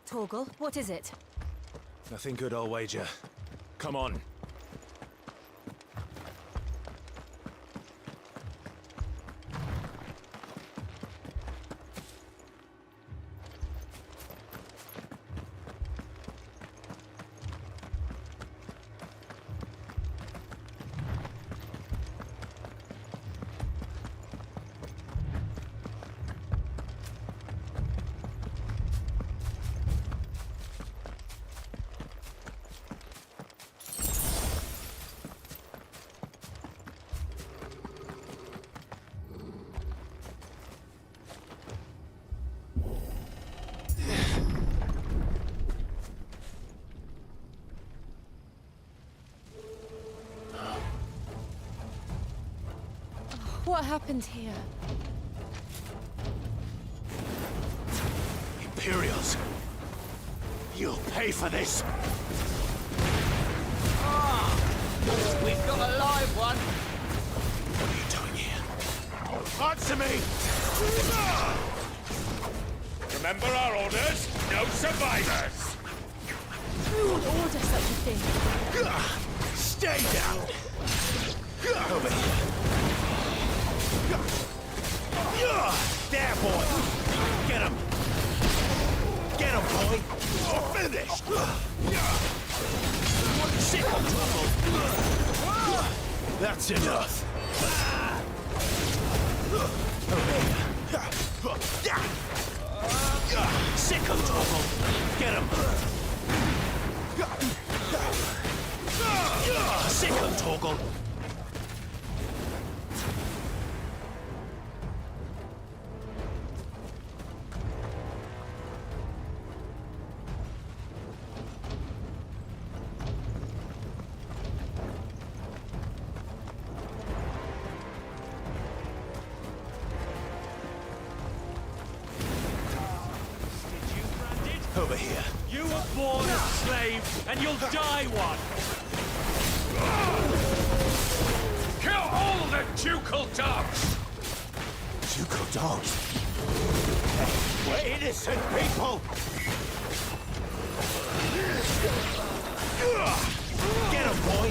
Torgal, what is it? Nothing good, I'll wager. Come on. What happened here? Imperials! You'll pay for this! We've got a live one. What are you doing here? Answer me! Remember our orders? No survivors! Who would order such a thing? Stay down! Over here. There, boy! Get him! Get him, boy! You're finished! Sick of trouble! That's enough! Sick of trouble! Get him! Sick of trouble! Over here. You were born a slave, and you'll die one! Kill all the ducal dogs! Ducal dogs? Hey, we're innocent people! Get him, boy!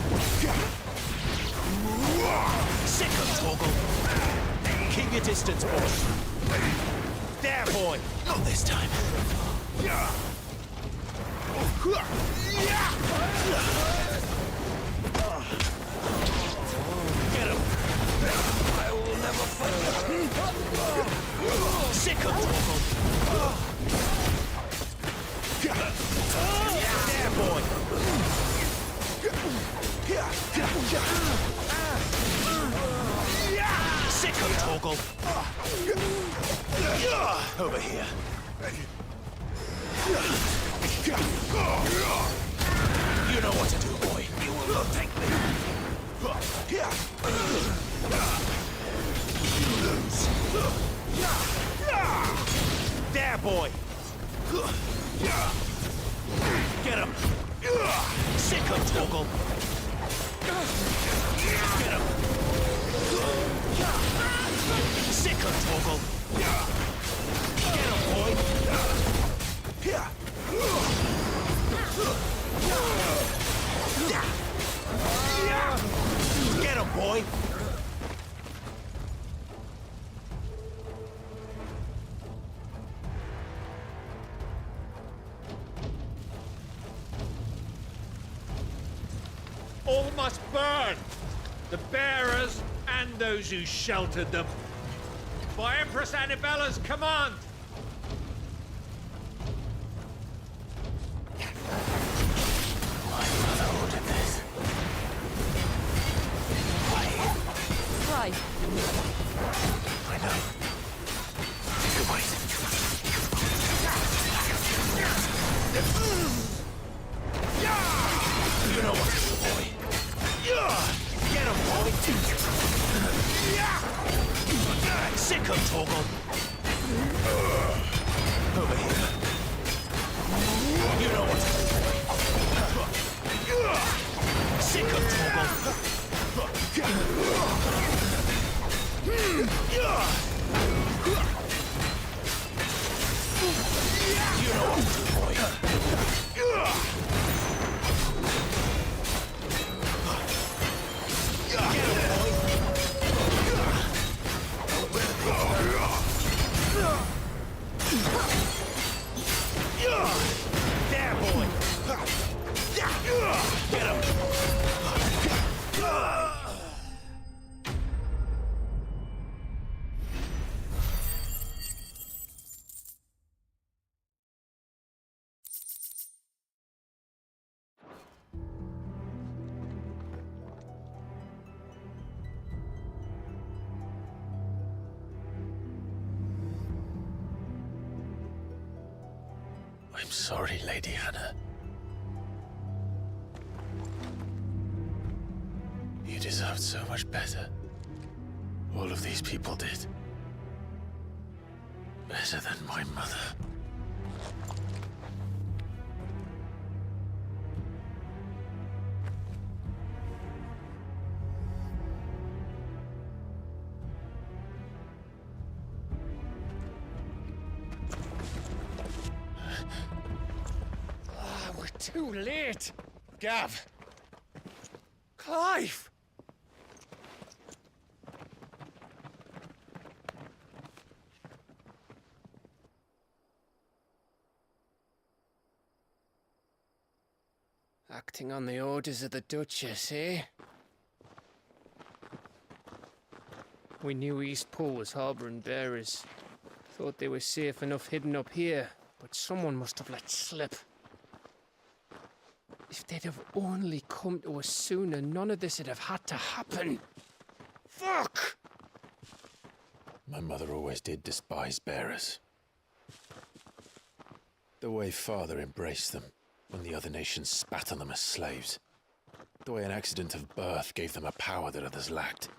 Sick of Torgal! Keep your distance, boy! There, boy! Not this time! Get him! I will never fight. Sick of Torgal! There, boy! Sick of Torgal! Over here. You know what to do, boy. You will not take me. You lose. There, boy. Get him. Sick of Torgal. Get him. Sick of Torgal. Get him, boy. Get him, boy. All must burn! The bearers and those who sheltered them. By Empress Annabella's command! My mother ordered this. Right. I know. Take it wait. You know what to do, boy. Get him, boy. Sick of Torgal. Over here. You know what to do, boy. Sick of Torgal. You know what to do, boy. There, boy! Get him! I'm sorry, Lady Hannah. You deserved so much better. All of these people did. Better than my mother. We're too late! Gav! Clive! Acting on the orders of the Duchess, eh? We knew Eastpool was harbouring bearers. Thought they were safe enough hidden up here, but someone must have let slip. If they'd have only come to us sooner, none of this would have had to happen. Fuck! My mother always did despise bearers. The way Father embraced them when the other nations spat on them as slaves. The way an accident of birth gave them a power that others lacked.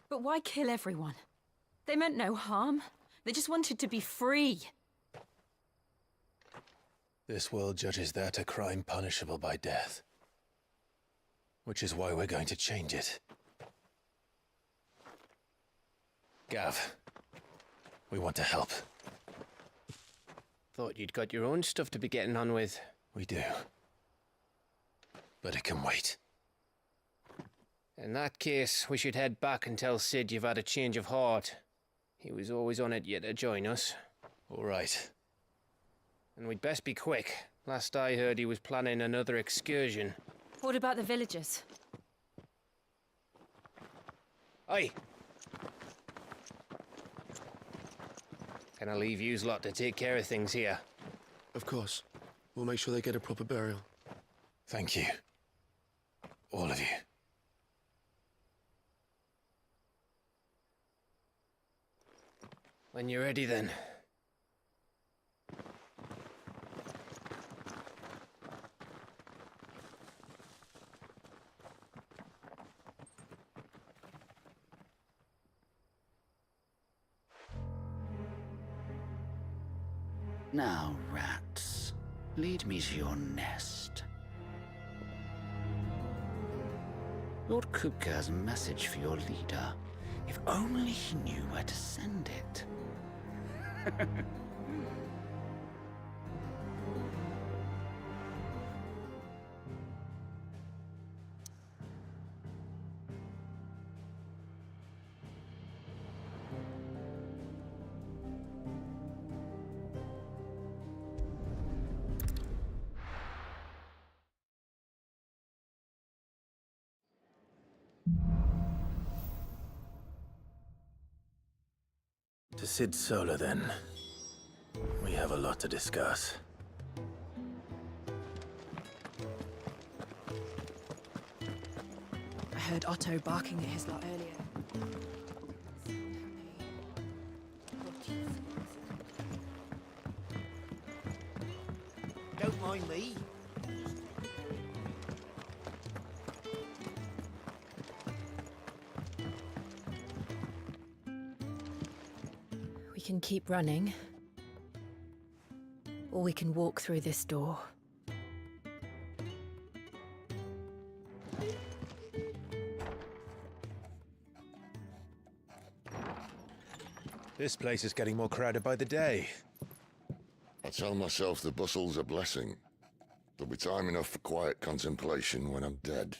But why kill everyone? They meant no harm. They just wanted to be free. This world judges that a crime punishable by death. Which is why we're going to change it. Gav, we want to help. Thought you'd got your own stuff to be getting on with. We do. But it can wait. In that case, we should head back and tell Sid you've had a change of heart. He was always on it yet to join us. All right. And we'd best be quick. Last I heard, he was planning another excursion. What about the villagers? Aye. Can I leave yous lot to take care of things here? Of course. We'll make sure they get a proper burial. Thank you. All of you. When you're ready, then. Now, rats. Lead me to your nest. Lord Kupka has a message for your leader. If only he knew where to send it. To Sid Solar, then. We have a lot to discuss. I heard Otto barking at his lot earlier. Don't mind me. We can keep running, or we can walk through this door. This place is getting more crowded by the day. I tell myself the bustle's a blessing. There'll be time enough for quiet contemplation when I'm dead.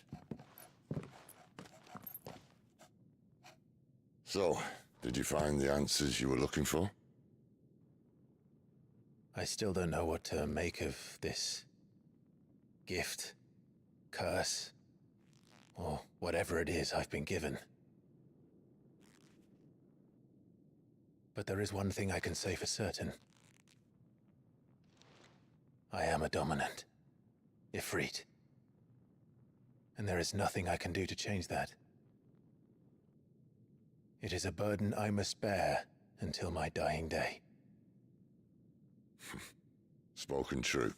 So, did you find the answers you were looking for? I still don't know what to make of this gift, curse, or whatever it is I've been given. But there is one thing I can say for certain. I am a dominant, Ifrit. And there is nothing I can do to change that. It is a burden I must bear until my dying day. Spoken true.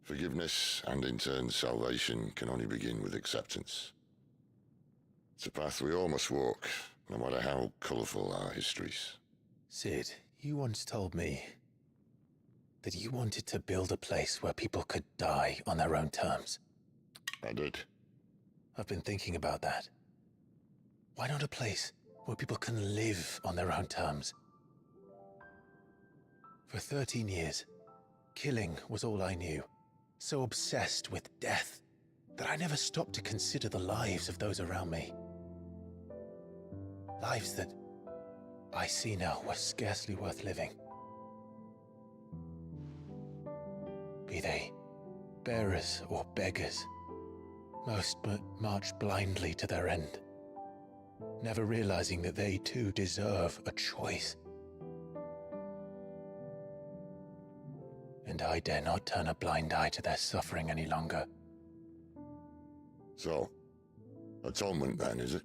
Forgiveness and in turn salvation can only begin with acceptance. It's a path we all must walk, no matter how colourful our histories. Sid, you once told me that you wanted to build a place where people could die on their own terms. I did. I've been thinking about that. Why not a place where people can live on their own terms? For 13 years, killing was all I knew. So obsessed with death that I never stopped to consider the lives of those around me. Lives that I see now were scarcely worth living. Be they bearers or beggars, most but march blindly to their end, never realizing that they too deserve a choice. And I dare not turn a blind eye to their suffering any longer. So, atonement then, is it?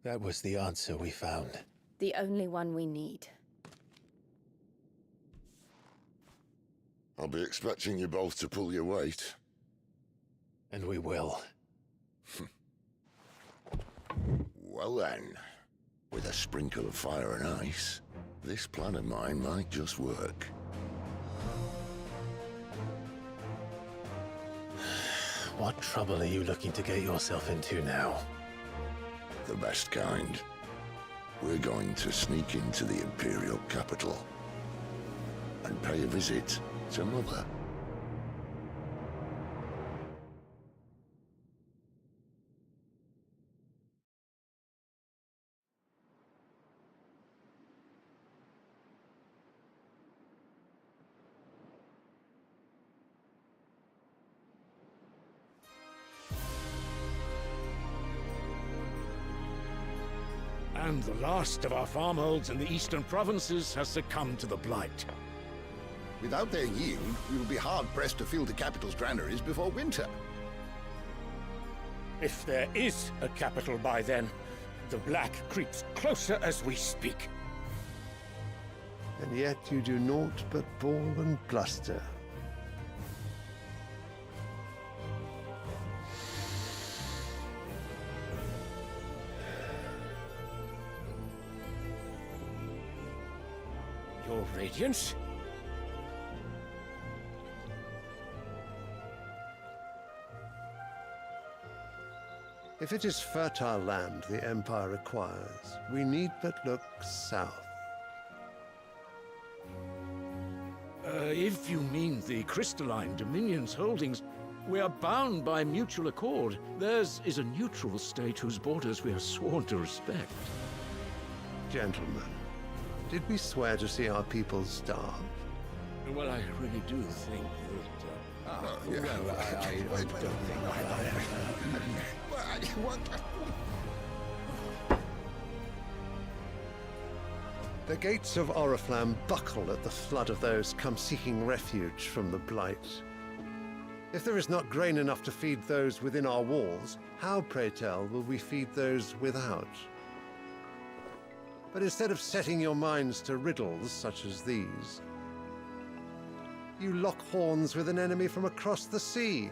That was the answer we found. The only one we need. I'll be expecting you both to pull your weight. And we will. Well then, with a sprinkle of fire and ice, this plan of mine might just work. What trouble are you looking to get yourself into now? The best kind. We're going to sneak into the Imperial capital and pay a visit to Mother. And the last of our farmholds in the eastern provinces has succumbed to the blight. Without their yield, we will be hard-pressed to fill the capital's granaries before winter. If there is a capital by then, the black creeps closer as we speak. And yet you do naught but bawl and bluster. Your Radiance? If it is fertile land the Empire requires, we need but look south. If you mean the crystalline Dominion's holdings, we are bound by mutual accord. Theirs is a neutral state whose borders we are sworn to respect. Gentlemen, did we swear to see our people starve? Well, I really do think that... I don't think What? The gates of Oriflamme buckle at the flood of those come seeking refuge from the Blight. If there is not grain enough to feed those within our walls, how, pray tell, will we feed those without? But instead of setting your minds to riddles such as these, you lock horns with an enemy from across the sea,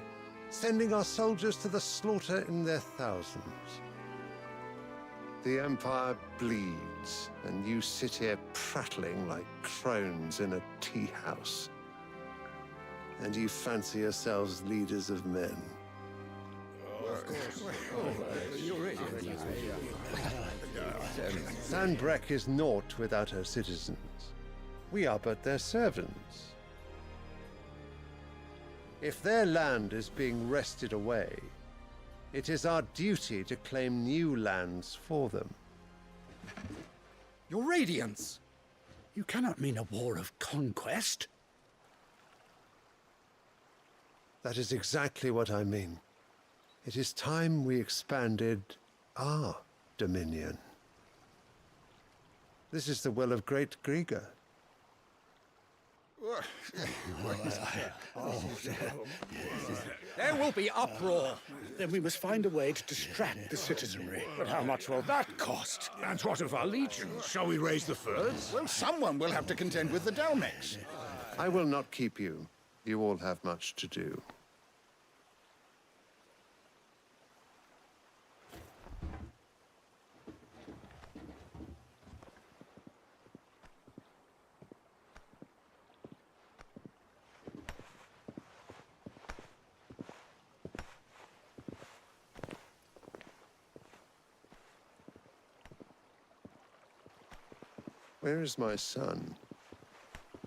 sending our soldiers to the slaughter in their thousands. The Empire bleeds, and you sit here prattling like crones in a tea house. And you fancy yourselves leaders of men. Sandbreck is naught without her citizens. We are but their servants. If their land is being wrested away, it is our duty to claim new lands for them. Your Radiance! You cannot mean a war of conquest. That is exactly what I mean. It is time we expanded our dominion. This is the will of great Grieger. There will be uproar. Then we must find a way to distract the citizenry. But how much will that cost? And what of our legions? Shall we raise the furs? Well, someone will have to contend with the Dalmex. I will not keep you. You all have much to do. Where is my son?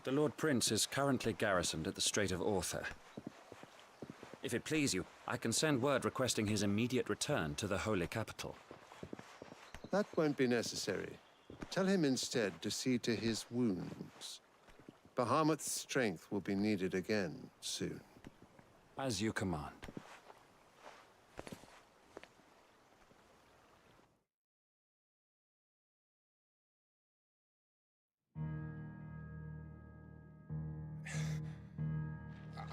The Lord Prince is currently garrisoned at the Strait of Orther. If it please you, I can send word requesting his immediate return to the Holy Capital. That won't be necessary. Tell him instead to see to his wounds. Bahamut's strength will be needed again soon. As you command.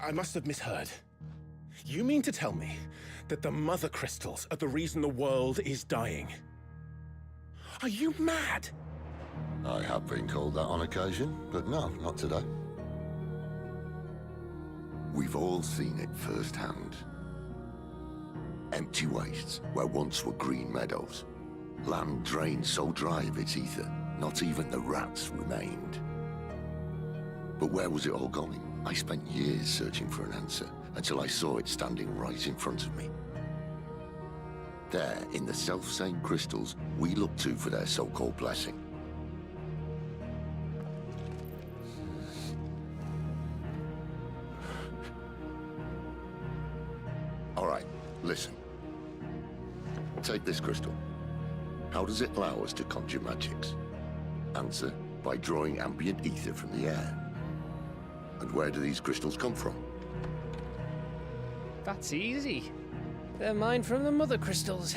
I must have misheard. You mean to tell me that the Mother Crystals are the reason the world is dying? Are you mad? I have been called that on occasion, but no, not today. We've all seen it firsthand. Empty wastes where once were green meadows. Land drained so dry of its ether, not even the rats remained. But where was it all going? I spent years searching for an answer, until I saw it standing right in front of me. There, in the self-same crystals we look to for their so-called blessing. All right, listen. Take this crystal. How does it allow us to conjure magics? Answer, by drawing ambient ether from the air. And where do these crystals come from? That's easy. They're mine from the Mother Crystals.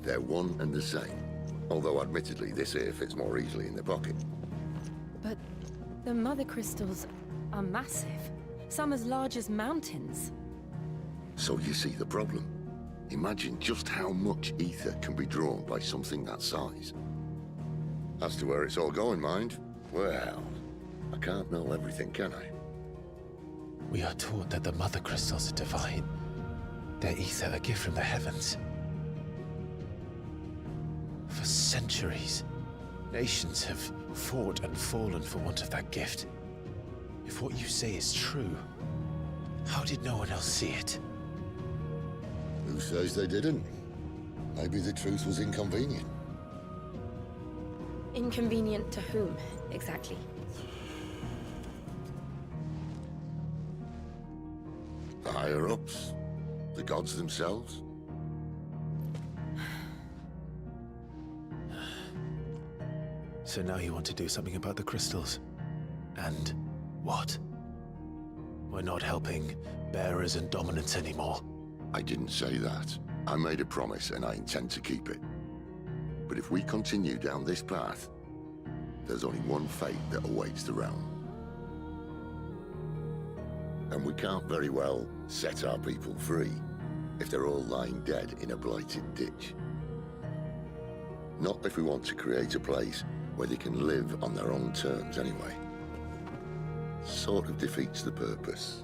They're one and the same. Although admittedly this here fits more easily in the pocket. But the Mother Crystals are massive. Some as large as mountains. So you see the problem. Imagine just how much ether can be drawn by something that size. As to where it's all going, mind, well, I can't know everything, can I? We are taught that the Mother Crystals are divine. Their ether a gift from the heavens. For centuries, Nations have fought and fallen for want of that gift. If what you say is true, how did no one else see it? Who says they didn't? Maybe the truth was inconvenient. Inconvenient to whom, exactly? The higher-ups? The gods themselves? So now you want to do something about the crystals. And what? We're not helping bearers and dominants anymore. I didn't say that. I made a promise and I intend to keep it. But if we continue down this path, there's only one fate that awaits the realm. And we can't very well set our people free if they're all lying dead in a blighted ditch. Not if we want to create a place where they can live on their own terms anyway. Sort of defeats the purpose.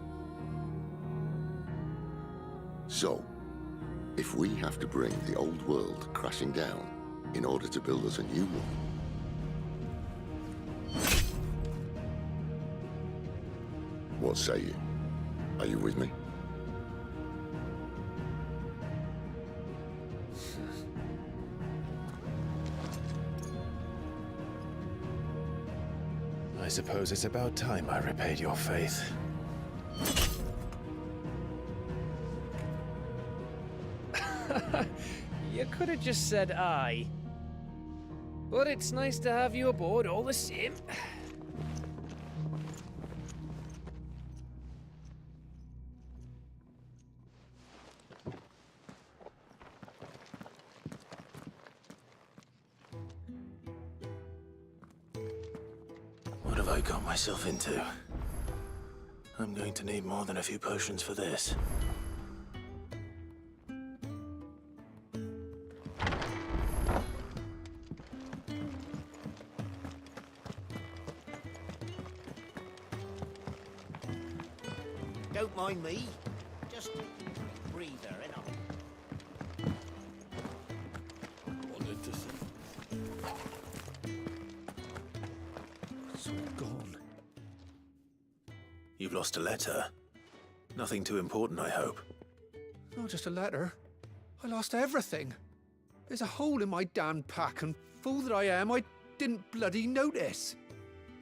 So, if we have to bring the old world crashing down in order to build us a new one, what say you? Are you with me? I suppose it's about time I repaid your faith. You could have just said aye. But it's nice to have you aboard all the same. What have I got myself into? I'm going to need more than a few potions for this. Don't mind me. Just a breather, innit? Wanted to see. It's all gone. You've lost a letter. Nothing too important, I hope. Not just a letter. I lost everything. There's a hole in my damn pack, and fool that I am, I didn't bloody notice.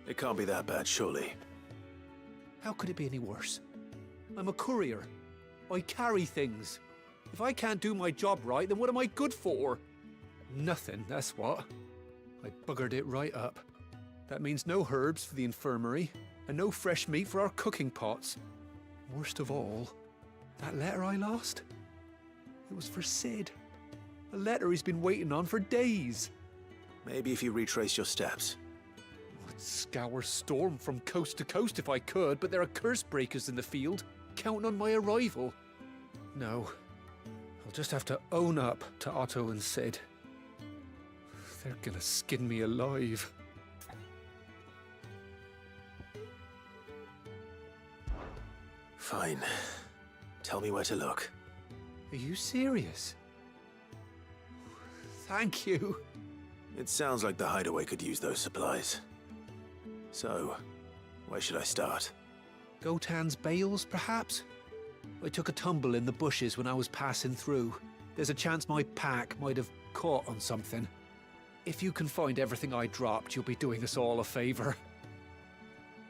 It can't be that bad, surely. How could it be any worse? I'm a courier. I carry things. If I can't do my job right, then what am I good for? Nothing, that's what. I buggered it right up. That means no herbs for the infirmary, and no fresh meat for our cooking pots. Worst of all, that letter I lost? It was for Sid. A letter he's been waiting on for days. Maybe if you retrace your steps. I'd scour Storm from coast to coast if I could, but there are curse breakers in the field, counting on my arrival. No, I'll just have to own up to Otto and Sid. They're gonna skin me alive. Fine. Tell me where to look. Are you serious? Thank you. It sounds like the hideaway could use those supplies. So, where should I start? Gotan's bales, perhaps? I took a tumble in the bushes when I was passing through. There's a chance my pack might have caught on something. If you can find everything I dropped, you'll be doing us all a favor.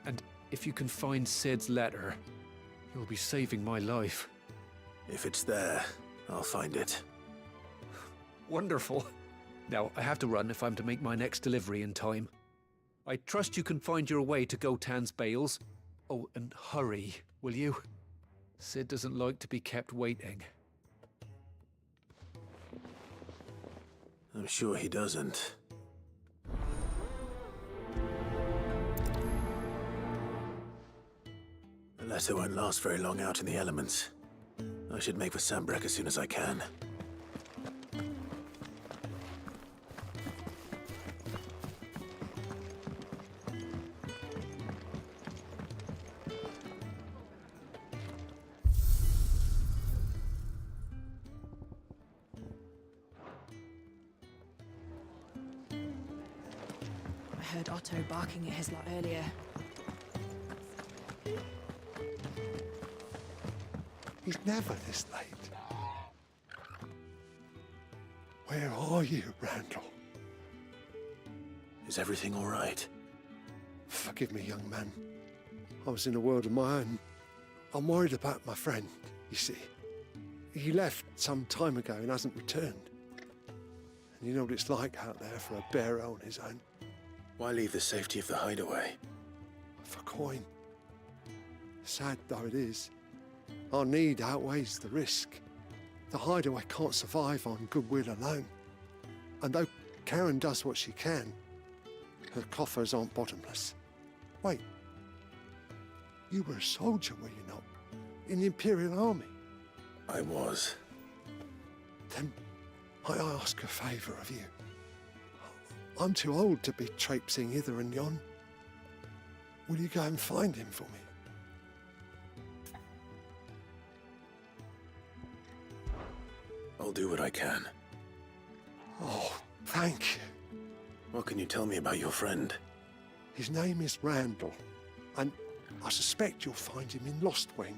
And if you can find Sid's letter, you'll be saving my life. If it's there, I'll find it. Wonderful. Now, I have to run if I'm to make my next delivery in time. I trust you can find your way to Gotan's bales. Oh, and hurry, will you? Sid doesn't like to be kept waiting. I'm sure he doesn't. The letter won't last very long out in the elements. I should make for Sambrek as soon as I can. I heard Otto barking at his lot earlier. He's never this late. Where are you, Randall? Is everything all right? Forgive me, young man. I was in a world of my own. I'm worried about my friend, you see. He left some time ago and hasn't returned. And you know what it's like out there for a bearer on his own. Why leave the safety of the hideaway? For coin. Sad though it is, our need outweighs the risk. The hideaway can't survive on goodwill alone. And though Karen does what she can, her coffers aren't bottomless. Wait, you were a soldier, were you not? In the Imperial Army? I was. Then I ask a favour of you. I'm too old to be traipsing hither and yon. Will you go and find him for me? I'll do what I can. Oh, thank you. What can you tell me about your friend? His name is Randall, and I suspect you'll find him in Lost Wing.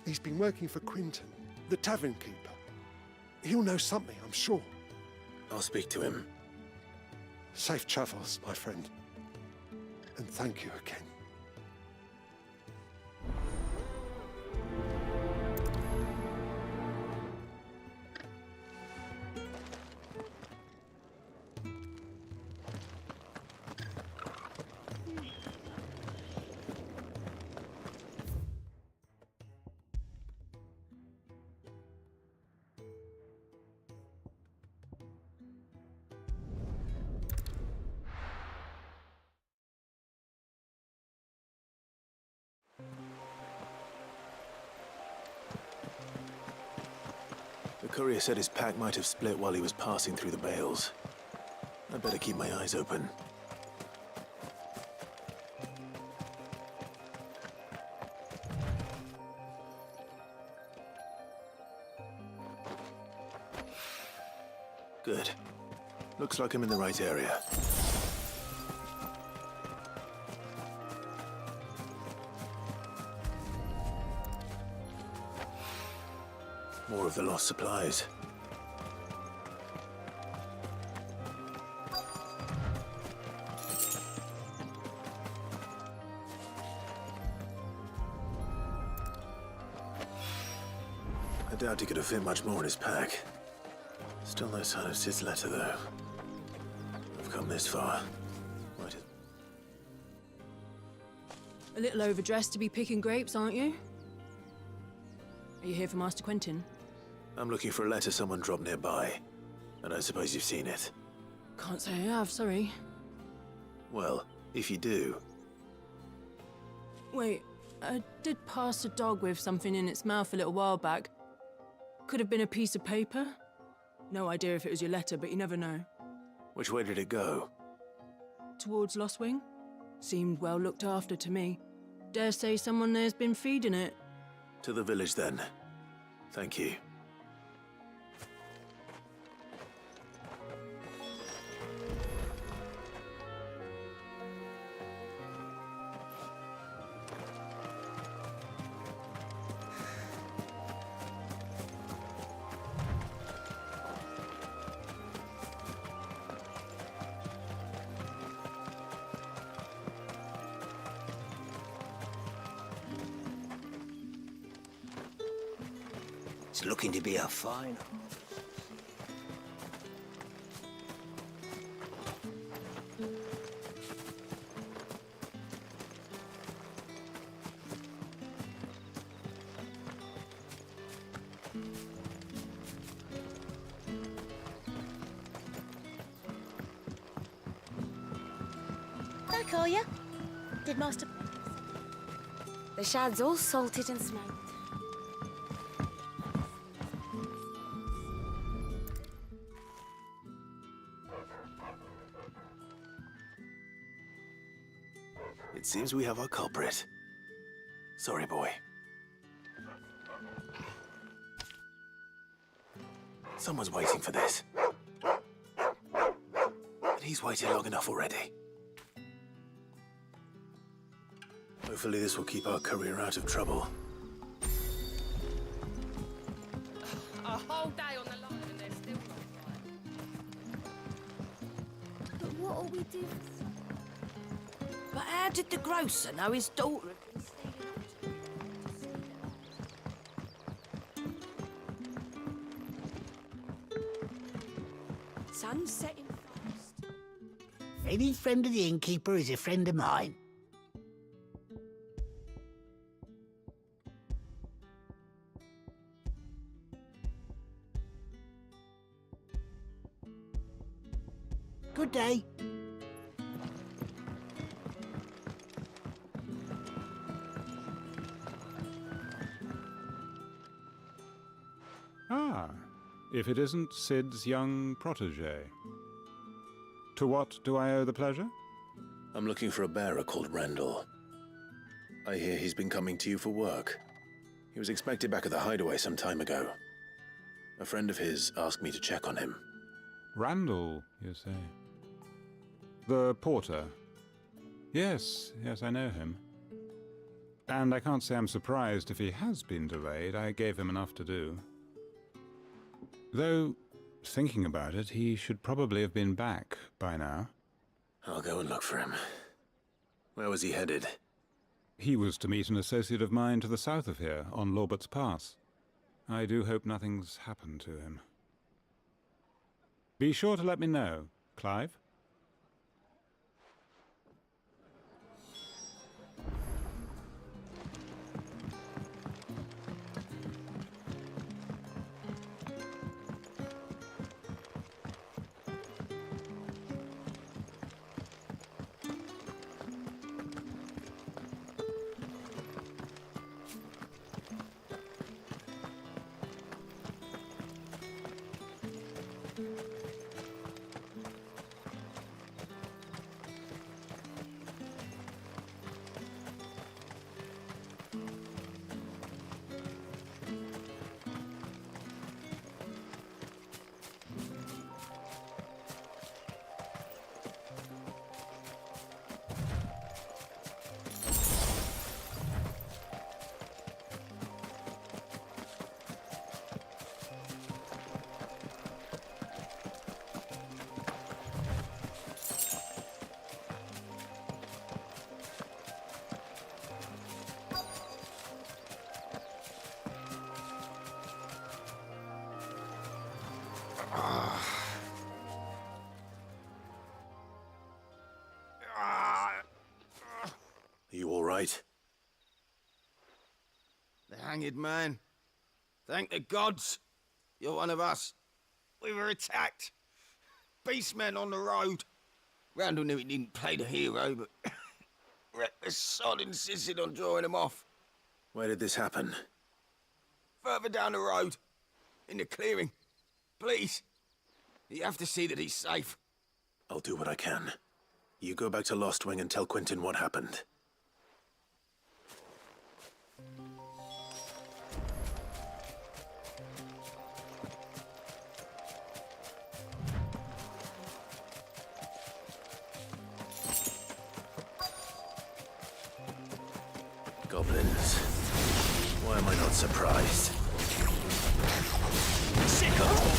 He's been working for Quinton, the tavern keeper. He'll know something, I'm sure. I'll speak to him. Safe travels, my friend. And thank you again. The courier said his pack might have split while he was passing through the bales. I'd better keep my eyes open. Good. Looks like I'm in the right area. More of the lost supplies. I doubt he could have fit much more in his pack. Still no sign of Sid's letter, though. I've come this far. Might as... A little overdressed to be picking grapes, aren't you? Are you here for Master Quentin? I'm looking for a letter someone dropped nearby, and I suppose you've seen it. Can't say I have, sorry. Well, if you do... Wait, I did pass a dog with something in its mouth a little while back. Could have been a piece of paper. No idea if it was your letter, but you never know. Which way did it go? Towards Lost Wing? Seemed well looked after to me. Dare say someone there's been feeding it. To the village, then. Thank you. It's looking to be a fine. I call you. Did Master... The shad's all salted and smoked. It seems we have our culprit. Sorry, boy. Someone's waiting for this. And he's waited long enough already. Hopefully this will keep our career out of trouble. A whole day on the line and they're still not quiet. But what'll we do? But how did the grocer know his daughter had been stealing? Sun's setting fast. Any friend of the innkeeper is a friend of mine. Good day. Ah, if it isn't Sid's young protege. To what do I owe the pleasure? I'm looking for a bearer called Randall. I hear he's been coming to you for work. He was expected back at the hideaway some time ago. A friend of his asked me to check on him. Randall, you say? The porter? Yes, I know him. And I can't say I'm surprised if he has been delayed. I gave him enough to do. Though, thinking about it, he should probably have been back by now. I'll go and look for him. Where was he headed? He was to meet an associate of mine to the south of here, on Lorbert's Pass. I do hope nothing's happened to him. Be sure to let me know, Clive. Are you all right? The hanged man. Thank the gods. You're one of us. We were attacked. Beastmen on the road. Randall knew he didn't play the hero, but reckless sod insisted on drawing him off. Where did this happen? Further down the road. In the clearing. Please. You have to see that he's safe. I'll do what I can. You go back to Lost Wing and tell Quentin what happened. Goblins. Why am I not surprised? Sick of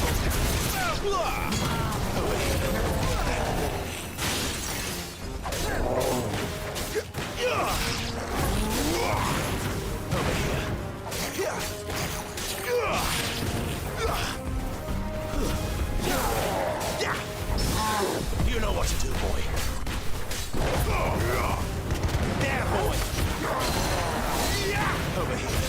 You know what to do, boy. There, boy. Over here.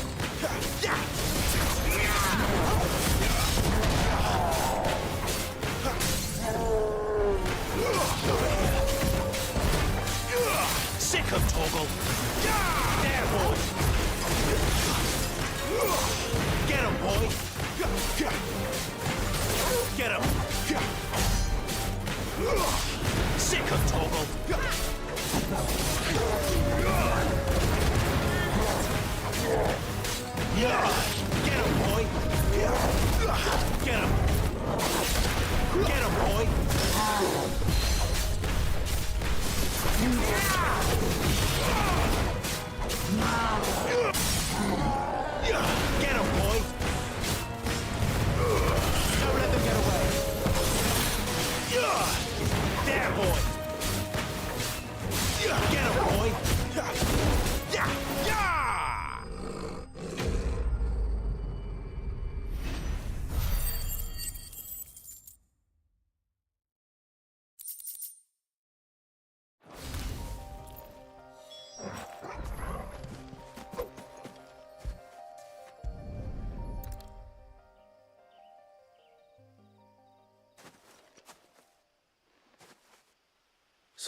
Sick of Torgal. There, boy. Get him, boy. Get him. Sick of Torgal. Get him, boy. Get him. Get him, boy.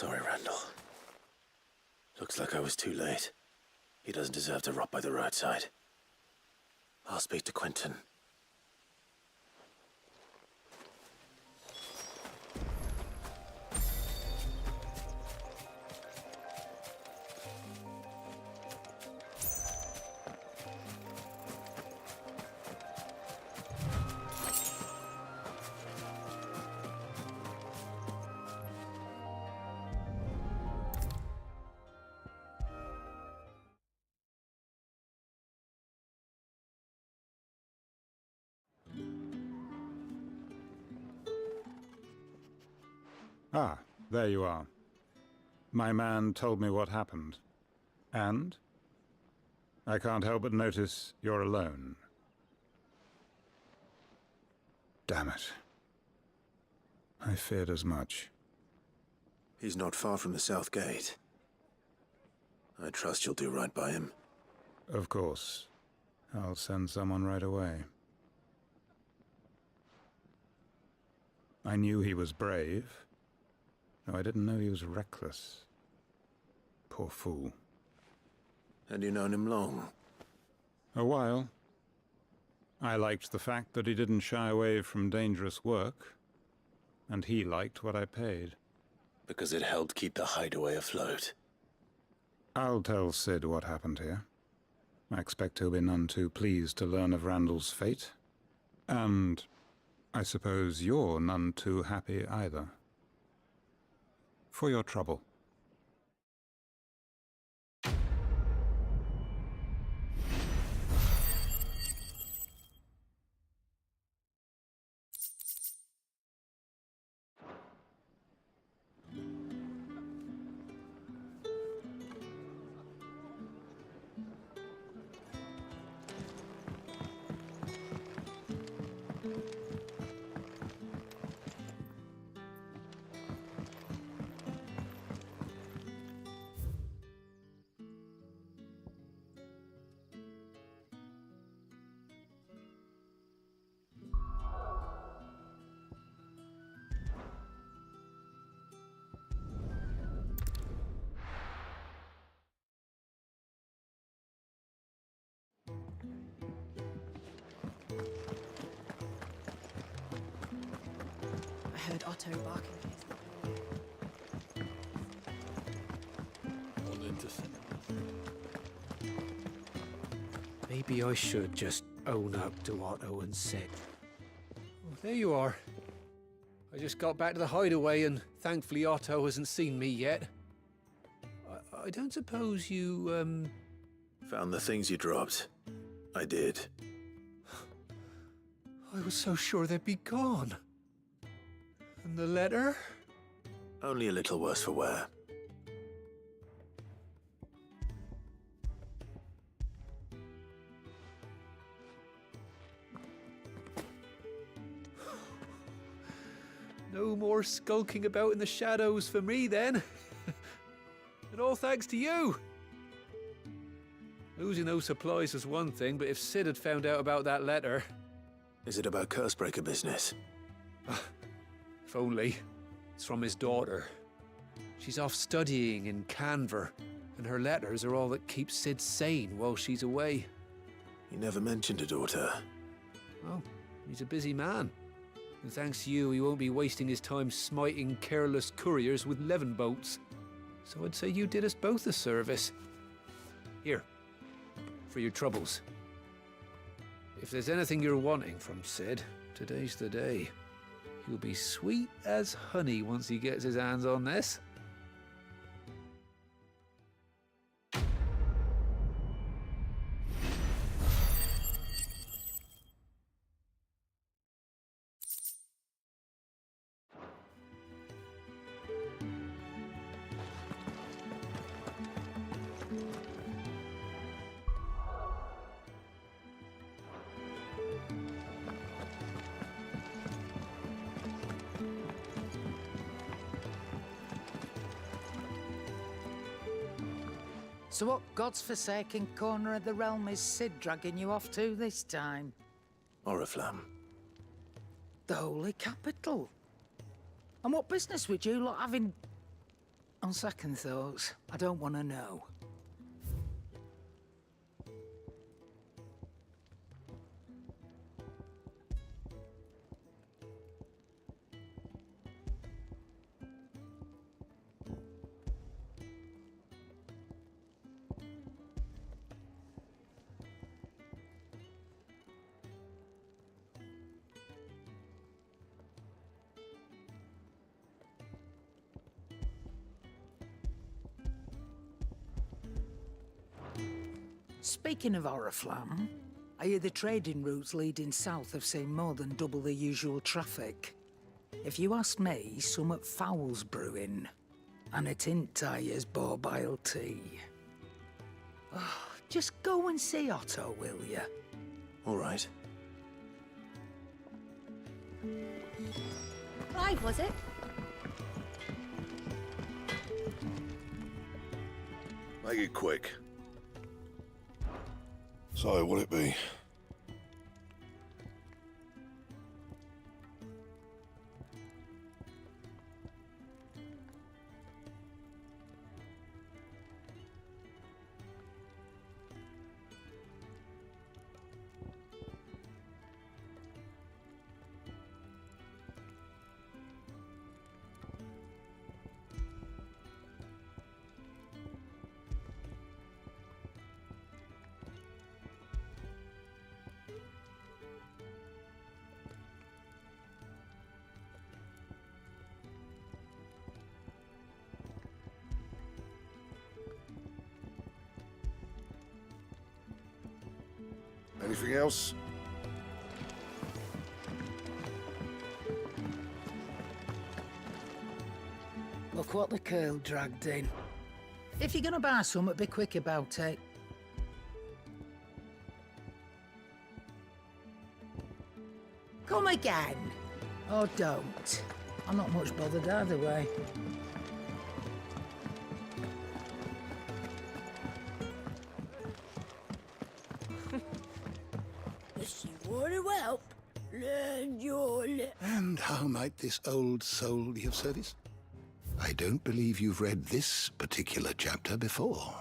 Sorry, Randall. Looks like I was too late. He doesn't deserve to rot by the roadside. I'll speak to Quentin. Ah, there you are. My man told me what happened. And? I can't help but notice you're alone. Damn it. I feared as much. He's not far from the South Gate. I trust you'll do right by him. Of course. I'll send someone right away. I knew he was brave. No, I didn't know he was reckless. Poor fool. And you known him long? A while. I liked the fact that he didn't shy away from dangerous work, and he liked what I paid. Because it helped keep the hideaway afloat. I'll tell Sid what happened here. I expect he'll be none too pleased to learn of Randall's fate. And I suppose you're none too happy either. For your trouble. I heard Otto barking. Maybe I should just own up to Otto and Sid. Oh, there you are. I just got back to the hideaway and thankfully Otto hasn't seen me yet. I don't suppose you, Found the things you dropped. I did. I was so sure they'd be gone. And the letter? Only a little worse for wear. No more skulking about in the shadows for me, then. And all thanks to you. Losing those supplies was one thing, but if Sid had found out about that letter... Is it about Cursebreaker business? If only. It's from his daughter. She's off studying in Canver, and her letters are all that keeps Sid sane while she's away. He never mentioned a daughter. Well, he's a busy man. And thanks to you, he won't be wasting his time smiting careless couriers with levin boats. So I'd say you did us both a service. Here, for your troubles. If there's anything you're wanting from Sid, today's the day. He'll be sweet as honey once he gets his hands on this. So what God's forsaken corner of the realm is Sid dragging you off to this time? Oriflamme. The Holy Capital. And what business would you lot have in... On second thoughts, I don't want to know. Speaking of Oriflamme, I hear the trading routes leading south have seen more than double the usual traffic. If you ask me, summat foul's brewing, and a tint tires borbile tea. Oh, just go and see Otto, will you? All right. Clive, was it? Make it quick. So, what'll it be? Anything else? Look what the curl dragged in. If you're gonna buy something, be quick about it. Come again. Or don't. I'm not much bothered either way. If you want to help, learn your And how might this old soul be of service? I don't believe you've read this particular chapter before.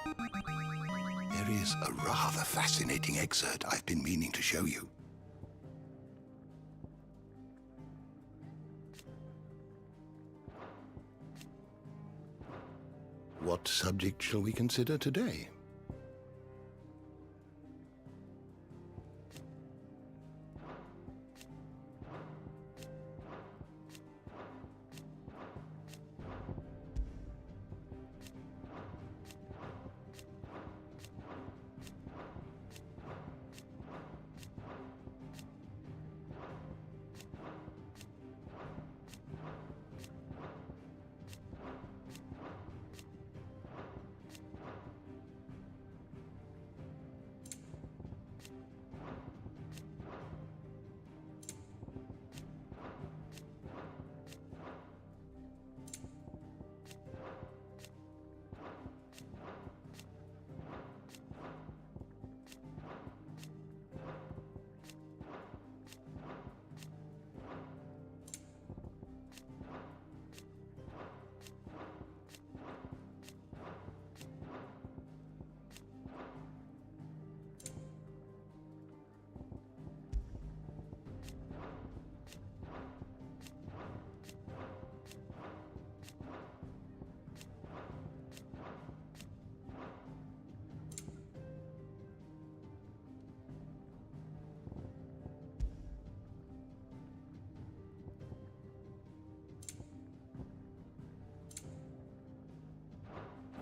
There is a rather fascinating excerpt I've been meaning to show you. What subject shall we consider today?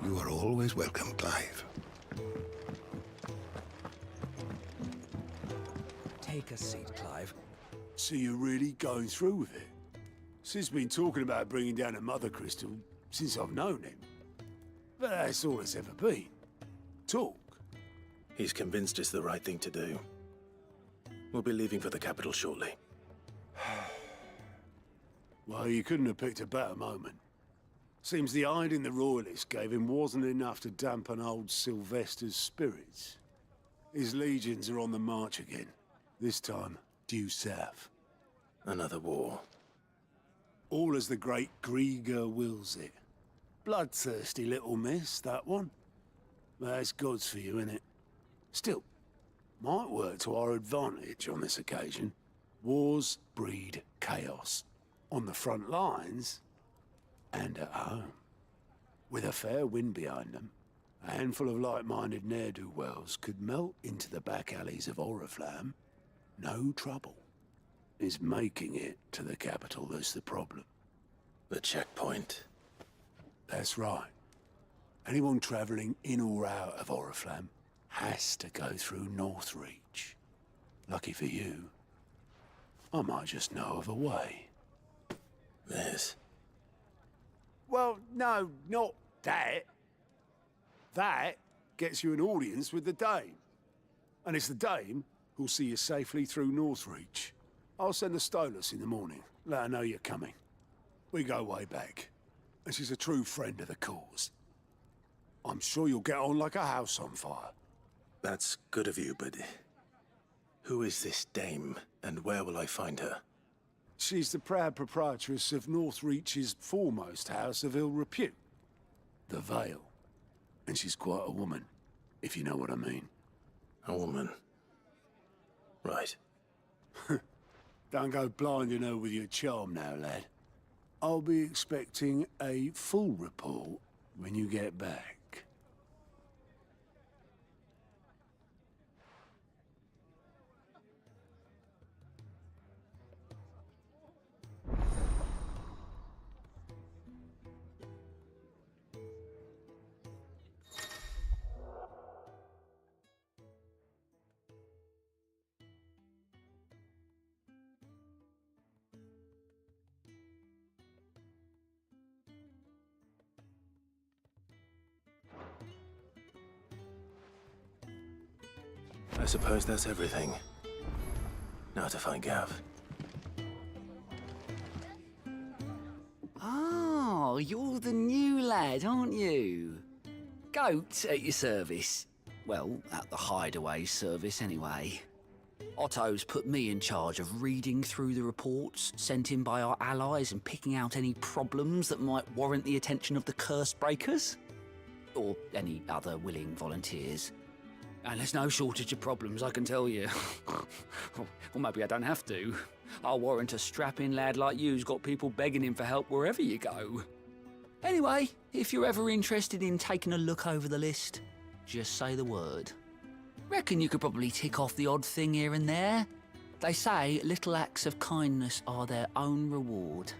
You are always welcome, Clive. Take a seat, Clive. So you're really going through with it? Sid's been talking about bringing down a mother crystal since I've known him. But that's all it's ever been. Talk. He's convinced it's the right thing to do. We'll be leaving for the capital shortly. Well, you couldn't have picked a better moment. Seems the hiding the royalists gave him wasn't enough to dampen old Sylvester's spirits. His legions are on the march again. This time, due south. Another war. All as the great Grieger wills it. Bloodthirsty little miss, that one. That's God's for you, innit? Still, might work to our advantage on this occasion. Wars breed chaos. On the front lines, and at home. With a fair wind behind them, a handful of like-minded ne'er-do-wells could melt into the back alleys of Oriflamme. No trouble. Is making it to the capital that's the problem. The checkpoint. That's right. Anyone travelling in or out of Oriflamme has to go through Northreach. Lucky for you, I might just know of a way. This? Well, no, not that. That gets you an audience with the Dame. And it's the Dame who'll see you safely through Northreach. I'll send the Stolas in the morning, let her know you're coming. We go way back, and she's a true friend of the cause. I'm sure you'll get on like a house on fire. That's good of you, but who is this Dame, and where will I find her? She's the proud proprietress of Northreach's foremost house of ill repute, the Vale. And she's quite a woman, if you know what I mean. A woman? Right. Don't go blinding her with your charm now, lad. I'll be expecting a full report when you get back. I suppose that's everything. Now to find Gav. Oh, you're the new lad, aren't you? Goat at your service. Well, at the Hideaway service, anyway. Otto's put me in charge of reading through the reports sent in by our allies and picking out any problems that might warrant the attention of the curse breakers. Or any other willing volunteers. And there's no shortage of problems, I can tell you. Or maybe I don't have to. I'll warrant a strapping lad like you's got people begging him for help wherever you go. Anyway, if you're ever interested in taking a look over the list, just say the word. Reckon you could probably tick off the odd thing here and there. They say little acts of kindness are their own reward.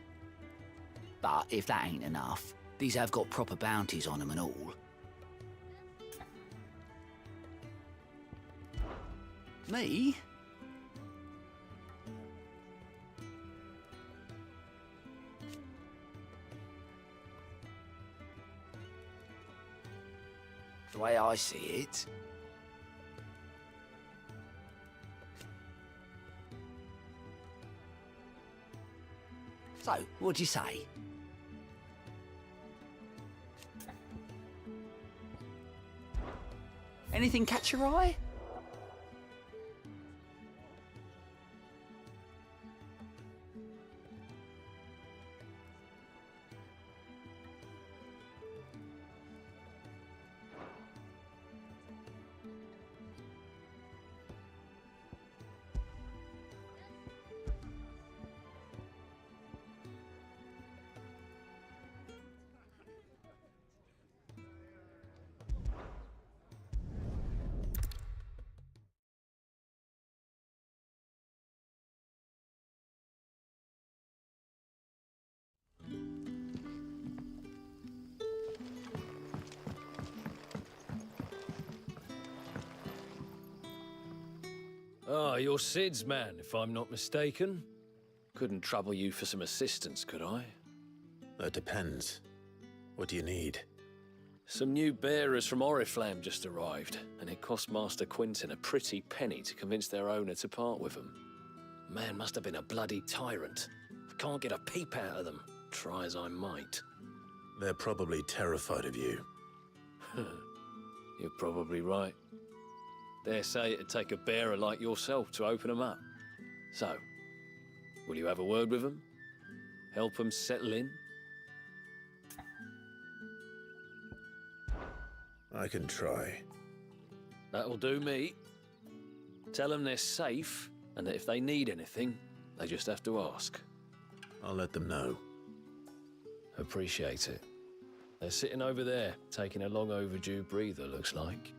But if that ain't enough, these have got proper bounties on them and all. Me? The way I see it, so, what'd you say? Anything catch your eye? Ah, you're Sid's man, if I'm not mistaken. Couldn't trouble you for some assistance, could I? That depends. What do you need? Some new bearers from Oriflamme just arrived, and it cost Master Quinton a pretty penny to convince their owner to part with them. Man must have been a bloody tyrant. I can't get a peep out of them, try as I might. They're probably terrified of you. You're probably right. Dare say it'd take a bearer like yourself to open them up. So, will you have a word with them? Help them settle in? I can try. That'll do me. Tell them they're safe, and that if they need anything, they just have to ask. I'll let them know. Appreciate it. They're sitting over there, taking a long overdue breather, looks like.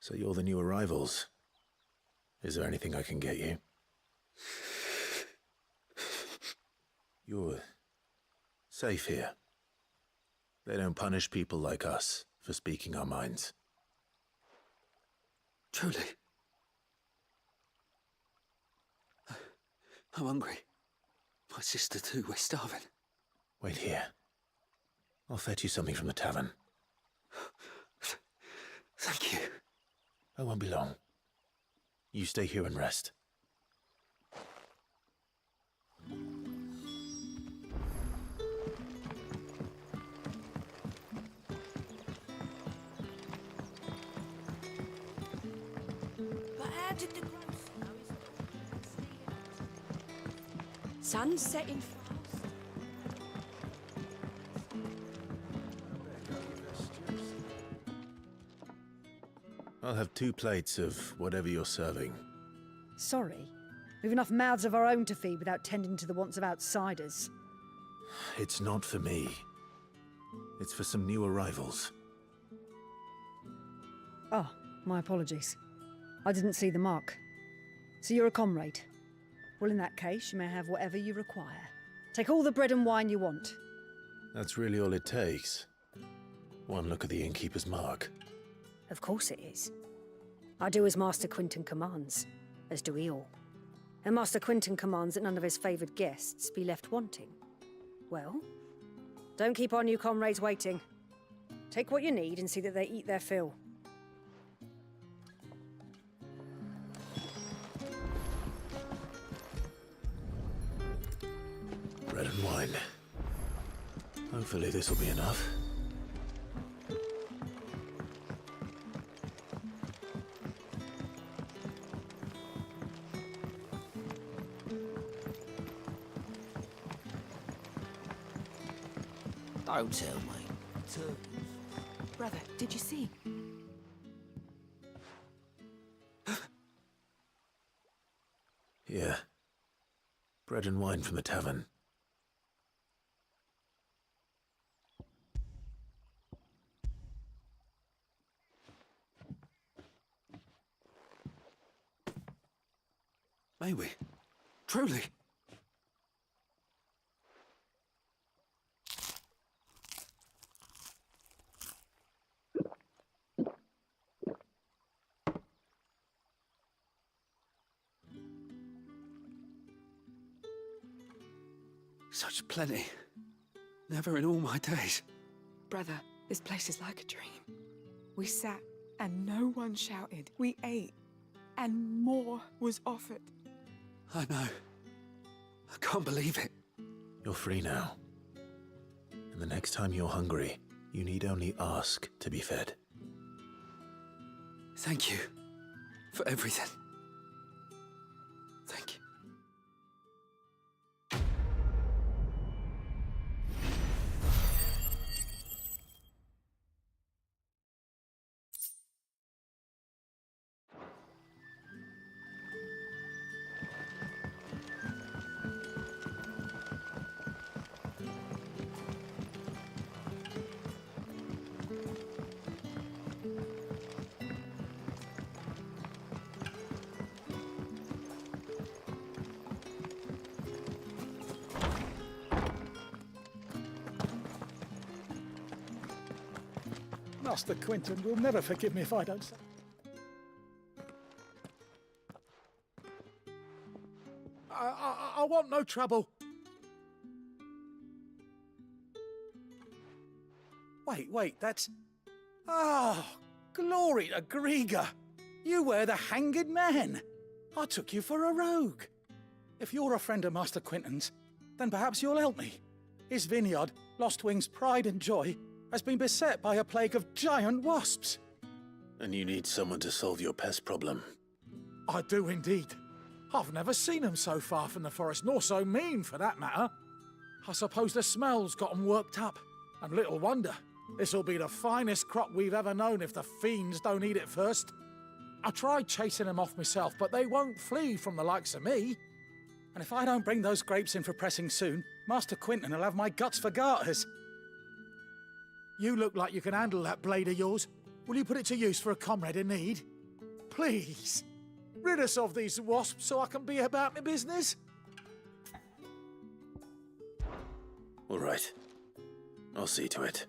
So you're the new arrivals. Is there anything I can get you? You're safe here. They don't punish people like us for speaking our minds. Truly. I'm hungry. My sister too, we're starving. Wait here. I'll fetch you something from the tavern. Thank you. I won't be long. You stay here and rest. But how did the sun's setting fast? I'll have 2 plates of whatever you're serving. Sorry. We've enough mouths of our own to feed without tending to the wants of outsiders. It's not for me. It's for some new arrivals. Oh, my apologies. I didn't see the mark. So you're a comrade? Well, in that case, you may have whatever you require. Take all the bread and wine you want. That's really all it takes. One look at the innkeeper's mark. Of course it is. I do as Master Quinton commands, as do we all. And Master Quinton commands that none of his favoured guests be left wanting. Well, don't keep our new comrades waiting. Take what you need and see that they eat their fill. Bread and wine. Hopefully this will be enough. Don't tell me. Brother, did you see? Here. Bread and wine from the tavern. May we? Truly? Such plenty. Never in all my days. Brother, this place is like a dream. We sat and no one shouted. We ate and more was offered. I know. I can't believe it. You're free now. And the next time you're hungry, you need only ask to be fed. Thank you for everything. Thank you. Master Quinton will never forgive me if I don't say. I want no trouble. Wait, that's... Oh, glory to Griga. You were the hanged man. I took you for a rogue. if you're a friend of Master Quinton's, then perhaps you'll help me. His vineyard, Lostwing's pride and joy, has been beset by a plague of giant wasps. And you need someone to solve your pest problem. I do indeed. I've never seen them so far from the forest, nor so mean, for that matter. I suppose the smell's got 'em worked up. And little wonder. This'll be the finest crop we've ever known if the fiends don't eat it first. I tried chasing them off myself, but they won't flee from the likes of me. And if I don't bring those grapes in for pressing soon, Master Quinton will have my guts for garters. You look like you can handle that blade of yours. Will you put it to use for a comrade in need? Please, rid us of these wasps so I can be about my business. All right. I'll see to it.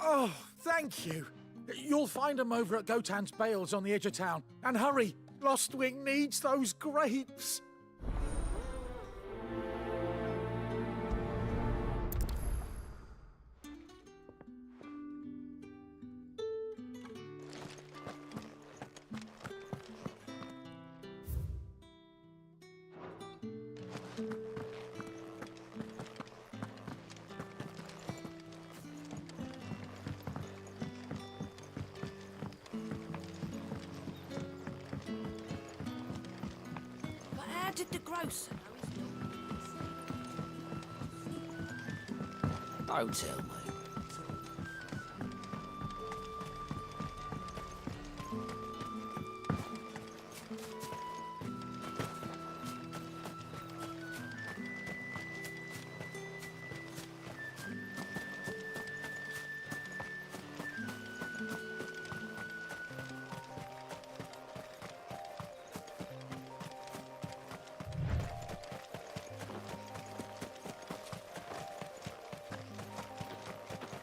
Oh, thank you. You'll find them over at Gotan's Bales on the edge of town. And hurry, Lostwing needs those grapes. But how did the grocer know Don't tell me.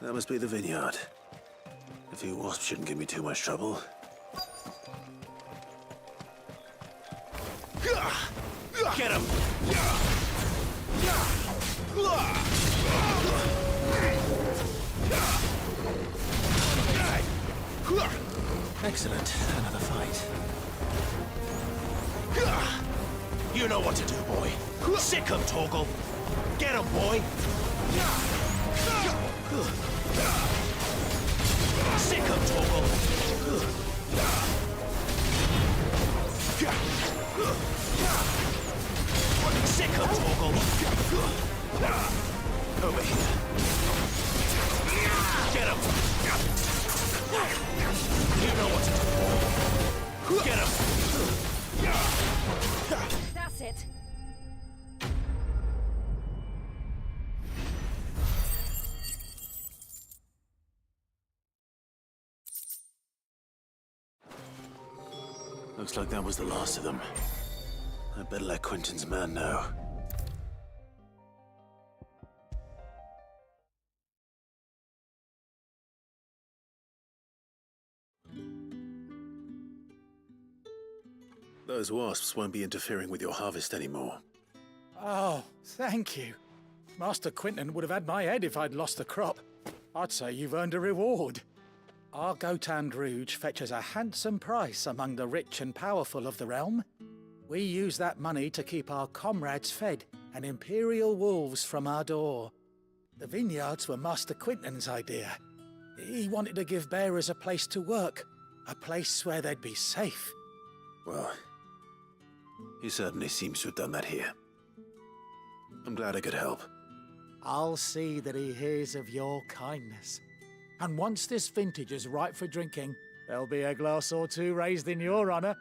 That must be the vineyard. A few wasps shouldn't give me too much trouble. Get him! Excellent. Another fight. You know what to do, boy. Sick him, Torgal. Get him, boy. Sick him, Torgal. Sick him, Torgal. Over here. Get him. You know what to do, boy. Get him. That's it. Looks like that was the last of them. I better let Quinton's man know. Those wasps won't be interfering with your harvest anymore. Oh, thank you. Master Quinton would have had my head if I'd lost the crop. I'd say you've earned a reward. Our Gotan Rouge fetches a handsome price among the rich and powerful of the realm. We use that money to keep our comrades fed and imperial wolves from our door. The vineyards were Master Quinton's idea. He wanted to give bearers a place to work, a place where they'd be safe. Well, he certainly seems to have done that here. I'm glad I could help. I'll see that he hears of your kindness. And once this vintage is ripe for drinking, there'll be a glass or two raised in your honor.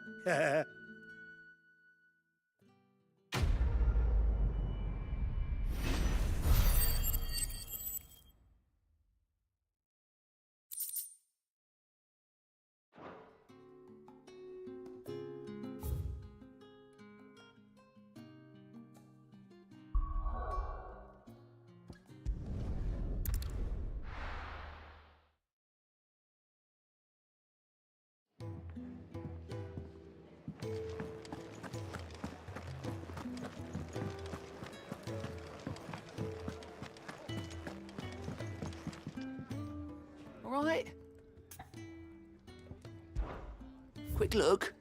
All right. Quick look.